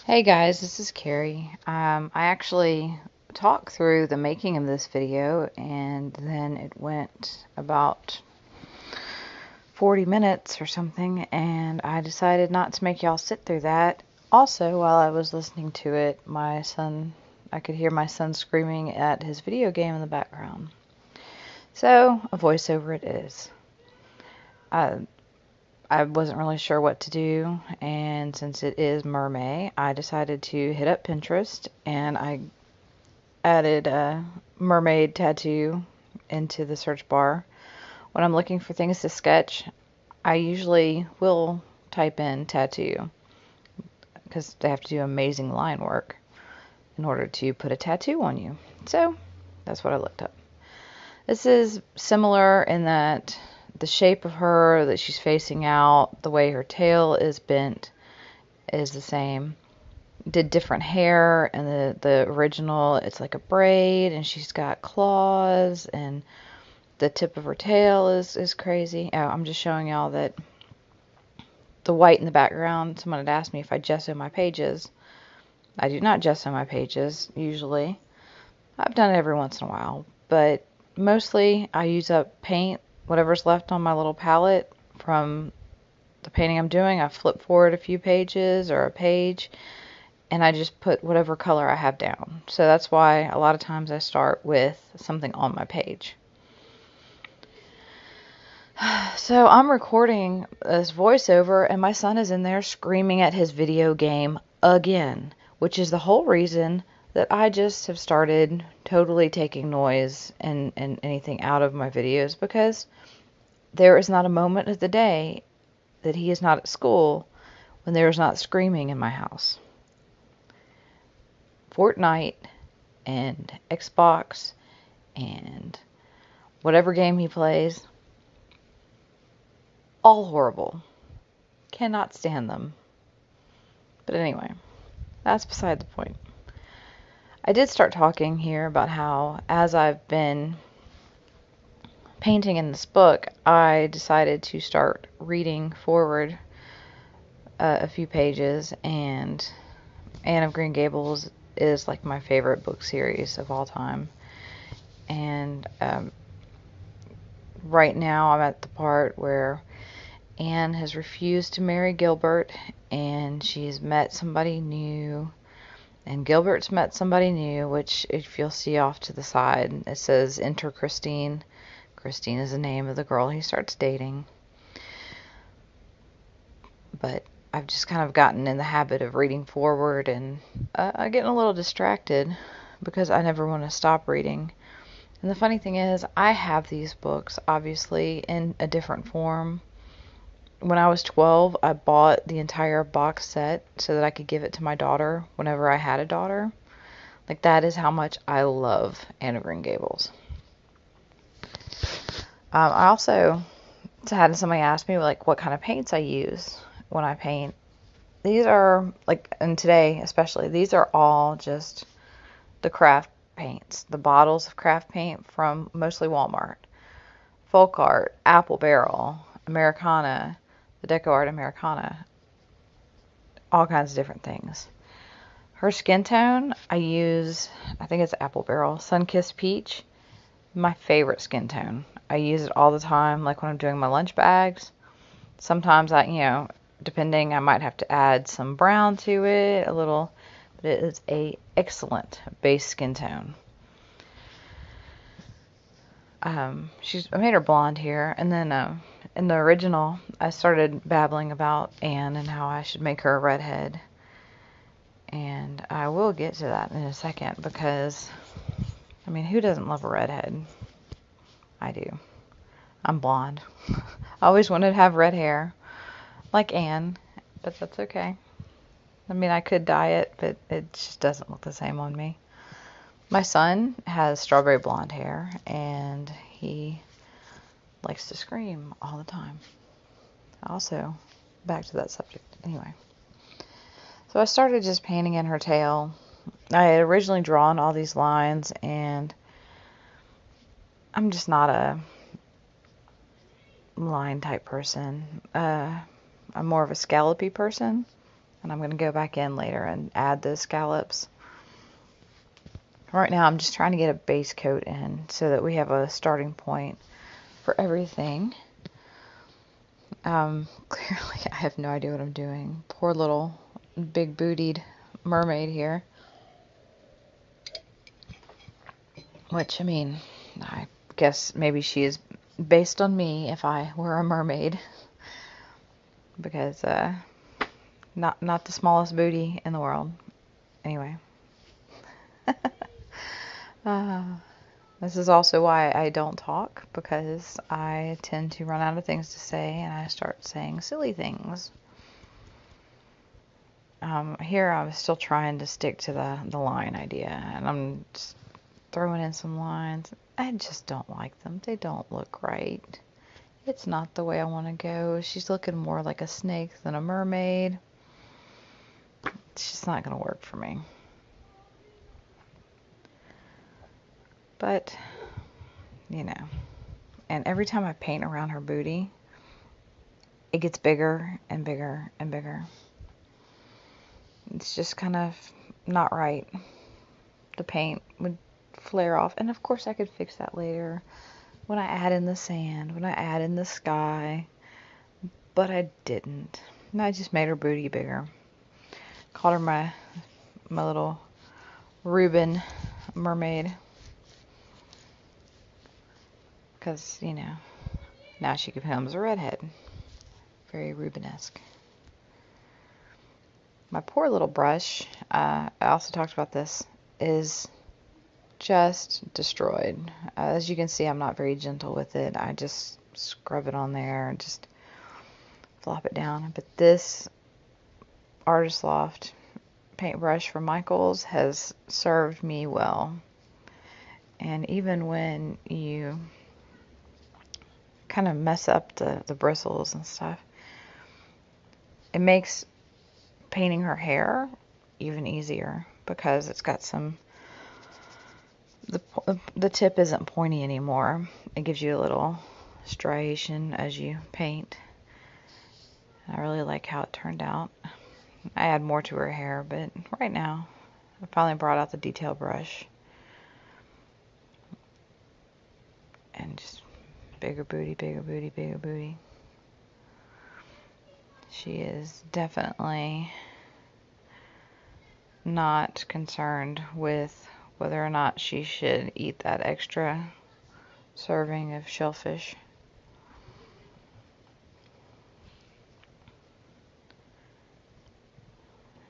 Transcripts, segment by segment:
Hey guys, this is Carrie. I actually talked through the making of this video and then it went about 40 minutes or something, and I decided not to make y'all sit through that. Also, while I was listening to it, I could hear my son screaming at his video game in the background. So, a voiceover it is. I wasn't really sure what to do, and since it is Mermay, I decided to hit up Pinterest and I added a mermaid tattoo into the search bar. When I'm looking for things to sketch, I usually will type in tattoo because they have to do amazing line work in order to put a tattoo on you. So that's what I looked up. This is similar in that the shape of her, that she's facing out, the way her tail is bent is the same. Did different hair, and the original, it's like a braid, and she's got claws, and the tip of her tail is crazy. Oh, I'm just showing y'all that the white in the background, someone had asked me if I gesso my pages. I do not gesso my pages, usually. I've done it every once in a while, but mostly I use up paint, whatever's left on my little palette from the painting I'm doing. I flip forward a few pages or a page, and I just put whatever color I have down. So that's why a lot of times I start with something on my page. So I'm recording this voiceover, and my son is in there screaming at his video game again, which is the whole reason that I just have started totally taking noise and anything out of my videos, because there is not a moment of the day that he is not at school when there is not screaming in my house. Fortnite and Xbox and whatever game he plays, all horrible. Cannot stand them. But anyway, that's beside the point. I did start talking here about how, as I've been painting in this book, I decided to start reading forward a few pages, and Anne of Green Gables is like my favorite book series of all time. And right now I'm at the part where Anne has refused to marry Gilbert, and she's met somebody new, and Gilbert's met somebody new, which if you'll see off to the side, it says enter Christine. Christine is the name of the girl he starts dating. But I've just kind of gotten in the habit of reading forward, and I'm getting a little distracted because I never want to stop reading. And the funny thing is, I have these books obviously in a different form. When I was 12, I bought the entire box set so that I could give it to my daughter whenever I had a daughter. Like, that is how much I love Anne of Green Gables. I also had somebody ask me, like, what kind of paints I use when I paint. These are, like, and today especially, these are all just the craft paints. The bottles of craft paint from mostly Walmart. Folk Art, Apple Barrel, Americana, the Deco Art Americana, all kinds of different things. Her skin tone, I think it's Apple Barrel, Sunkissed Peach, my favorite skin tone. I use it all the time, like when I'm doing my lunch bags. Sometimes depending, I might have to add some brown to it, a little, but it is a excellent base skin tone. I made her blonde here, and then in the original, I started babbling about Anne and how I should make her a redhead. And I will get to that in a second, because, I mean, who doesn't love a redhead? I do. I'm blonde. I always wanted to have red hair, like Anne, but that's okay. I mean, I could dye it, but it just doesn't look the same on me. My son has strawberry blonde hair, and he likes to scream all the time. Also, back to that subject. Anyway. So I started just painting in her tail. I had originally drawn all these lines, and I'm just not a line type person. I'm more of a scallopy person. And I'm going to go back in later and add the scallops. Right now I'm just trying to get a base coat in so that we have a starting point for everything. Clearly I have no idea what I'm doing. Poor little big bootied mermaid here. Which, I mean, I guess maybe she is based on me if I were a mermaid. Because, not the smallest booty in the world. Anyway. This is also why I don't talk, because I tend to run out of things to say and I start saying silly things. Here I was still trying to stick to the line idea, and I'm just throwing in some lines. I just don't like them. They don't look right. It's not the way I want to go. She's looking more like a snake than a mermaid. It's just not going to work for me. But, you know, and every time I paint around her booty, it gets bigger and bigger and bigger. It's just kind of not right. The paint would flare off, and of course I could fix that later when I add in the sand, when I add in the sky, but I didn't. And I just made her booty bigger. Called her my little Reuben mermaid. Because, you know, now she becomes a redhead. Very Reuben-esque. My poor little brush, I also talked about this, is just destroyed. As you can see, I'm not very gentle with it. I just scrub it on there and just flop it down. But this Artist Loft paintbrush from Michaels has served me well. And even when you kind of mess up the bristles and stuff, it makes painting her hair even easier, because it's got some, the tip isn't pointy anymore. It gives you a little striation as you paint. I really like how it turned out. I add more to her hair, but right now I finally brought out the detail brush and just bigger booty, bigger booty, bigger booty. She is definitely not concerned with whether or not she should eat that extra serving of shellfish.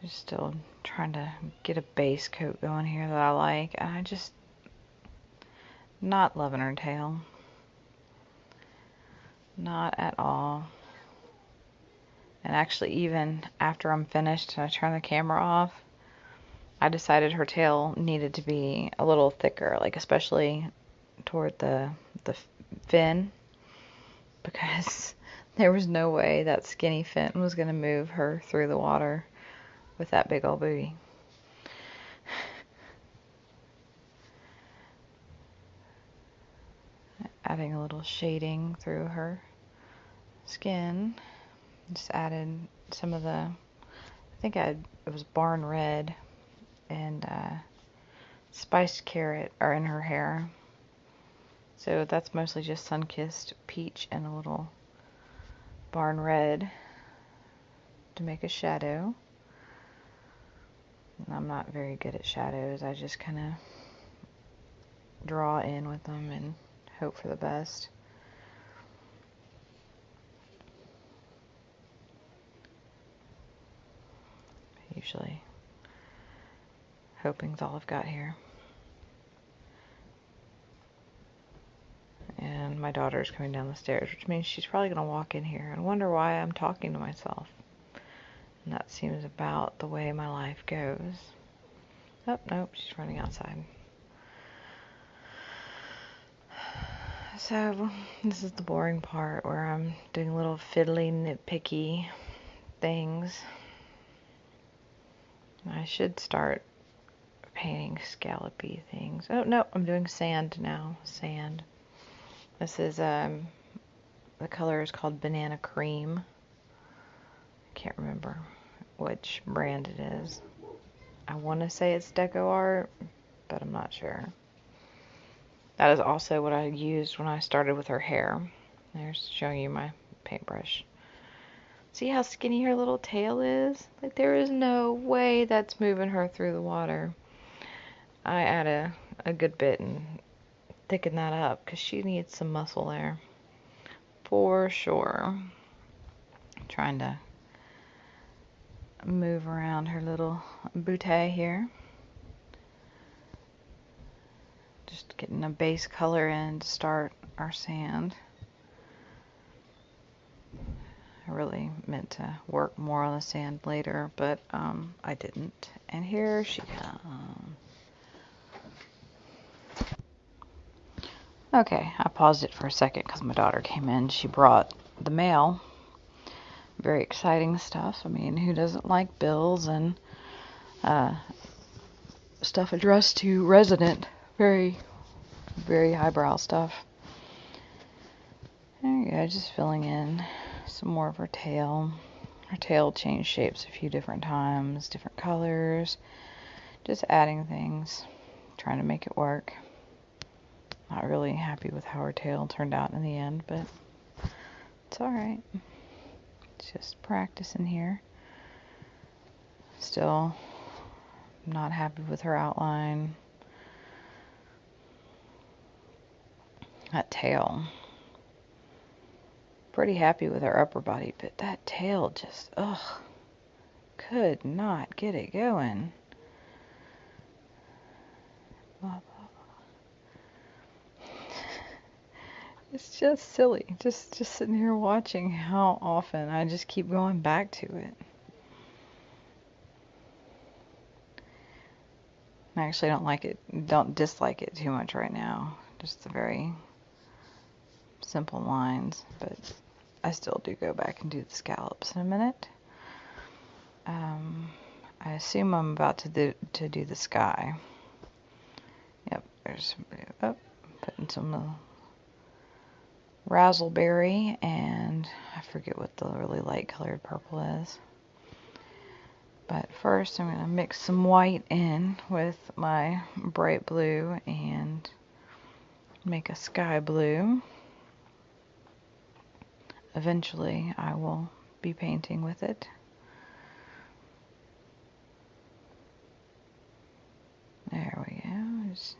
Just still trying to get a base coat going here that I like. I just not loving her tail. Not at all. And actually, even after I'm finished and I turn the camera off, I decided her tail needed to be a little thicker, like especially toward the fin, because there was no way that skinny fin was going to move her through the water with that big old booty. Adding a little shading through her skin. Just added some of it was Barn Red and spiced carrot are in her hair. So that's mostly just sun-kissed peach and a little Barn Red to make a shadow. And I'm not very good at shadows. I just kind of draw in with them and hope for the best. Usually hoping's all I've got here. And my daughter's coming down the stairs, which means she's probably going to walk in here and wonder why I'm talking to myself. And that seems about the way my life goes. Oh, nope, she's running outside. So, this is the boring part where I'm doing little fiddly, nitpicky things. I should start painting scallopy things. Oh, no, I'm doing sand now. Sand. This is, the color is called Banana Cream. I can't remember which brand it is. I want to say it's Deco Art, but I'm not sure. That is also what I used when I started with her hair. There's showing you my paintbrush. See how skinny her little tail is? Like, there is no way that's moving her through the water. I add a good bit and thicken that up because she needs some muscle there. For sure. Trying to move around her little bootay here. Just getting a base color in to start our sand. I really meant to work more on the sand later, but I didn't. And here she comes. Okay, I paused it for a second because my daughter came in. She brought the mail. Very exciting stuff. I mean, who doesn't like bills and stuff addressed to resident? Very, very highbrow stuff. There you go, just filling in some more of her tail. Her tail changed shapes a few different times, different colors. Just adding things, trying to make it work. Not really happy with how her tail turned out in the end, but it's alright. Just practicing here. Still not happy with her outline. That tail. Pretty happy with her upper body, but that tail just, could not get it going. Blah, blah, blah. It's just silly. Just sitting here watching how often I just keep going back to it. I actually don't dislike it too much right now. Just the very simple lines, but I still do go back and do the scallops in a minute. I assume I'm about to do the sky. Yep, there's putting some razzleberry, and I forget what the really light colored purple is. But first I'm going to mix some white in with my bright blue and make a sky blue. Eventually I will be painting with it. There we go. Just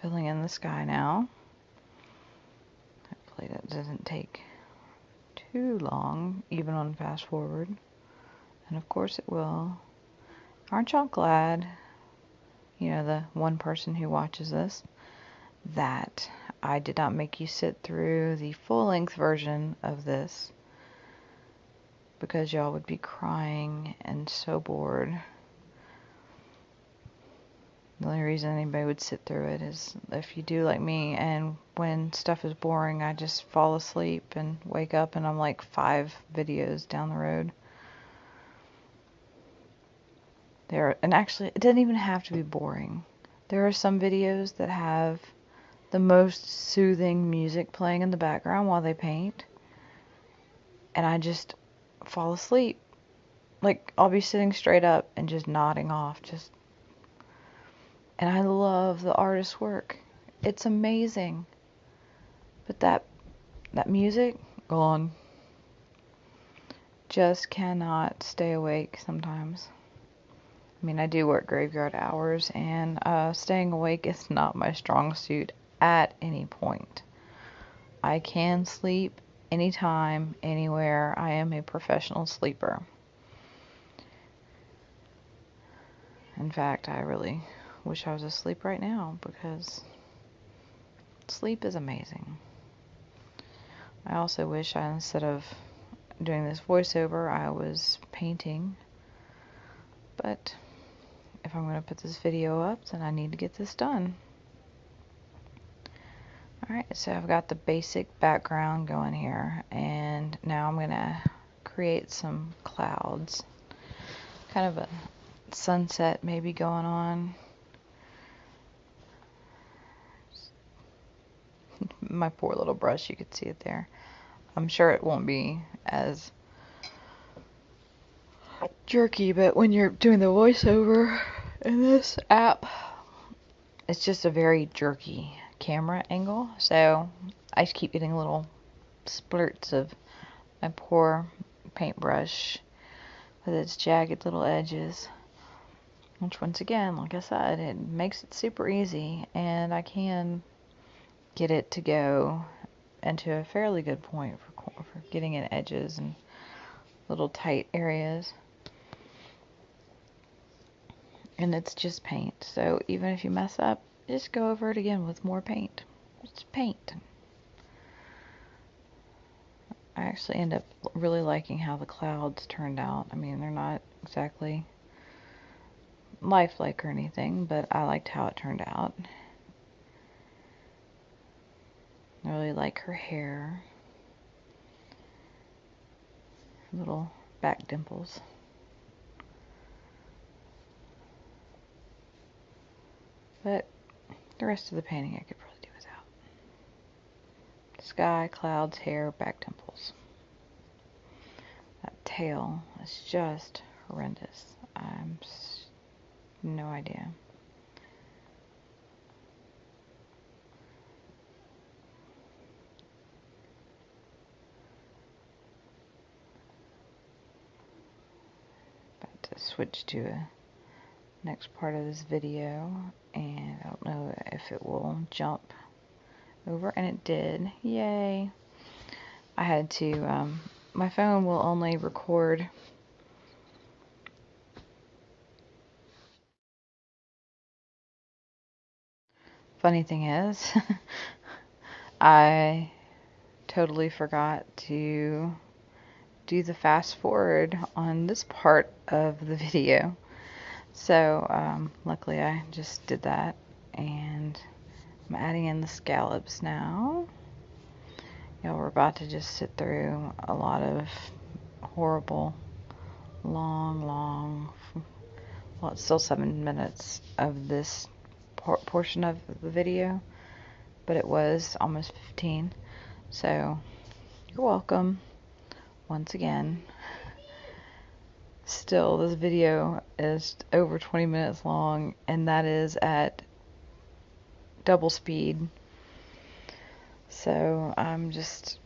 filling in the sky now. Hopefully that doesn't take too long, even on fast forward. And of course it will. Aren't y'all glad, the one person who watches this, that I did not make you sit through the full-length version of this, because y'all would be crying and so bored. The only reason anybody would sit through it is if you do like me, and when stuff is boring, I just fall asleep and wake up and I'm like 5 videos down the road. And actually, it doesn't even have to be boring. There are some videos that have the most soothing music playing in the background while they paint, and I just fall asleep. Like, I'll be sitting straight up and just nodding off, and I love the artist's work. It's amazing. But that music, gone. Just cannot stay awake sometimes. I mean, I do work graveyard hours, and staying awake is not my strong suit at any point. I can sleep anytime, anywhere. I am a professional sleeper. In fact, I really wish I was asleep right now, because sleep is amazing. I also wish instead of doing this voiceover, I was painting. But if I'm going to put this video up, then I need to get this done. Alright, so I've got the basic background going here, and now I'm going to create some clouds. Kind of a sunset maybe going on. My poor little brush, you could see it there. I'm sure it won't be as jerky, but when you're doing the voiceover in this app, it's just a very jerky camera angle. So I just keep getting little splurts of my poor paintbrush with its jagged little edges. Which, once again, like I said, it makes it super easy, and I can get it to go into a fairly good point for getting in edges and little tight areas. And it's just paint, so even if you mess up, just go over it again with more paint. It's paint. I actually end up really liking how the clouds turned out. I mean, they're not exactly lifelike or anything, but I liked how it turned out. I really like her hair. Little back dimples. But the rest of the painting I could probably do without. Sky, clouds, hair, back dimples. That tail is just horrendous. No idea. About to switch to a next part of this video, and I don't know if it will jump over, and it did. Yay! I had to, my phone will only record funny thing is, I totally forgot to do the fast forward on this part of the video. So, luckily I just did that, and I'm adding in the scallops now. Yeah, we're about to just sit through a lot of horrible, long, well, it's still 7 minutes of this portion of the video, but it was almost 15. So, you're welcome once again. Still, this video is over 20 minutes long, and that is at double speed. So, I'm just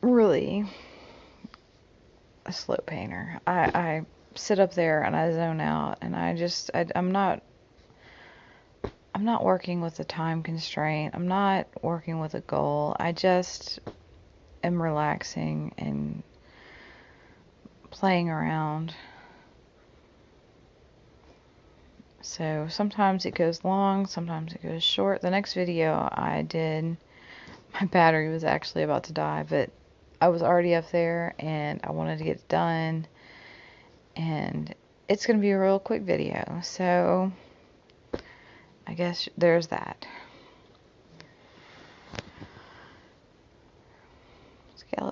really a slow painter. I sit up there and I zone out, and I'm not working with a time constraint. I'm not working with a goal. I just am relaxing and playing around. So sometimes it goes long, sometimes it goes short. The next video I did, my battery was actually about to die, but I was already up there and I wanted to get it done, and it's going to be a real quick video. So I guess there's that.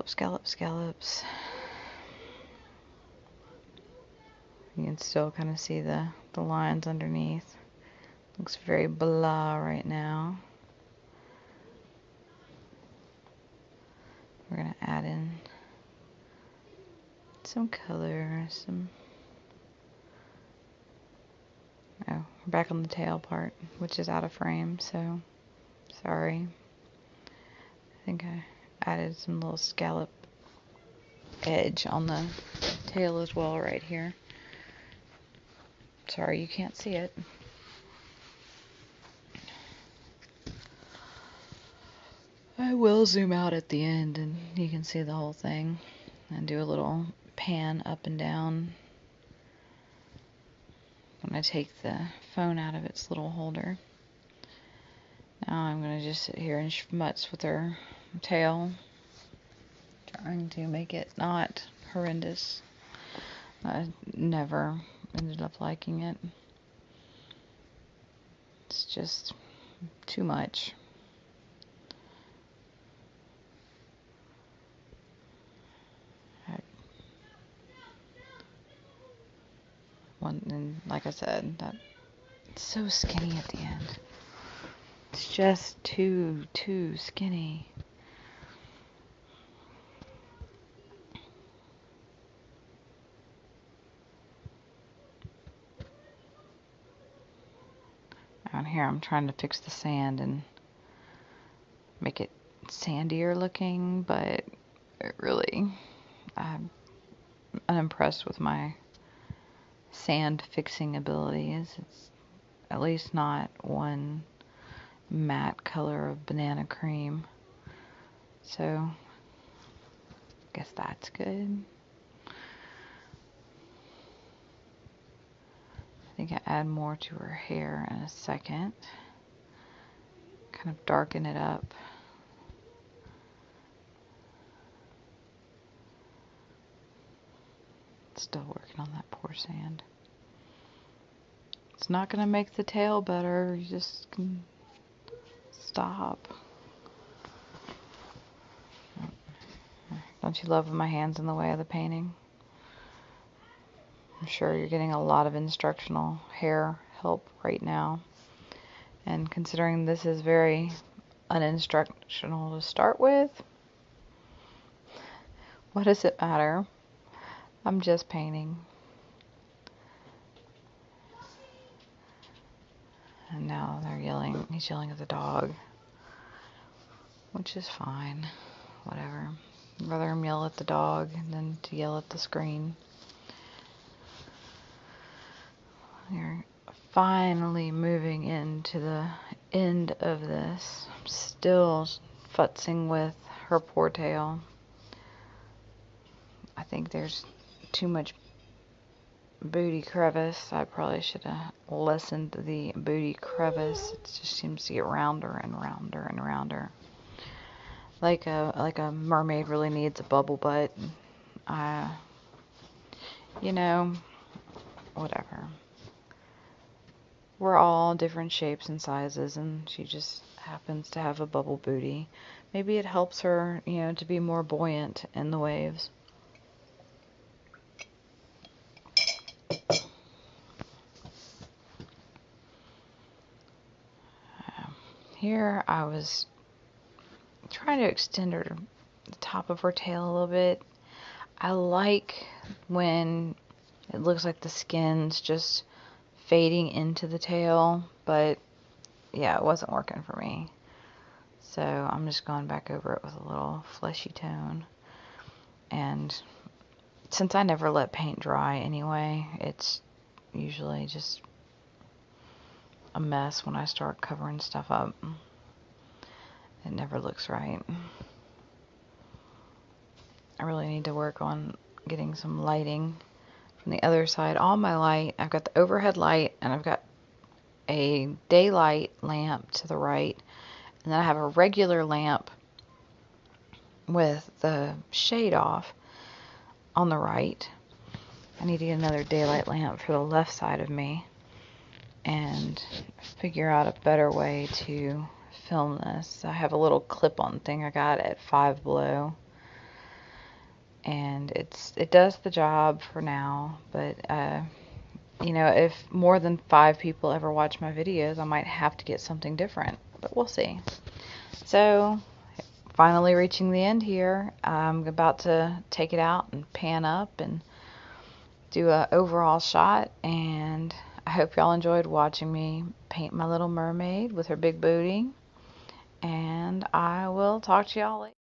Scallops. You can still kind of see the lines underneath. Looks very blah right now. We're going to add in some color, oh, we're back on the tail part, which is out of frame, so sorry. I think I added some little scallop edge on the tail as well right here. Sorry you can't see it. I will zoom out at the end and you can see the whole thing, and do a little pan up and down when I take the phone out of its little holder. Now I'm going to just sit here and schmutz with her tail, trying to make it not horrendous. I never ended up liking it. It's just too much. And like I said, it's so skinny at the end. It's just too skinny. here I'm trying to fix the sand and make it sandier looking, but it really, I'm unimpressed with my sand fixing abilities. It's at least not one matte color of banana cream. So, I guess that's good. I think I add more to her hair in a second. Kind of darken it up. Still working on that poor sand. It's not going to make the tail better. You just can stop. Don't you love when my hand's in the way of the painting? I'm sure you're getting a lot of instructional hair help right now. And considering this is very uninstructional to start with, what does it matter? I'm just painting. And now they're yelling. He's yelling at the dog, which is fine. Whatever. I'd rather him yell at the dog than to yell at the screen. We're finally moving into the end of this. I'm still futzing with her poor tail. I think there's too much booty crevice. I probably should have lessened the booty crevice. It just seems to get rounder and rounder and rounder. Like a mermaid really needs a bubble butt. You know, whatever. We're all different shapes and sizes, and she just happens to have a bubble booty. Maybe it helps her, to be more buoyant in the waves. Here I was trying to extend the top of her tail a little bit. I like when it looks like the skin's just fading into the tail, but yeah, it wasn't working for me. So I'm just going back over it with a little fleshy tone. And since I never let paint dry anyway, it's usually just a mess when I start covering stuff up. It never looks right. I really need to work on getting some lighting from the other side. All my light, I've got the overhead light, and I've got a daylight lamp to the right, and then I have a regular lamp with the shade off on the right. I need to get another daylight lamp for the left side of me and figure out a better way to film this. I have a little clip-on thing I got at Five Below, and it does the job for now, but if more than 5 people ever watch my videos, I might have to get something different, but we'll see. So finally reaching the end here. I'm about to take it out and pan up and do an overall shot, and I hope y'all enjoyed watching me paint my little mermaid with her big booty, and I will talk to y'all later.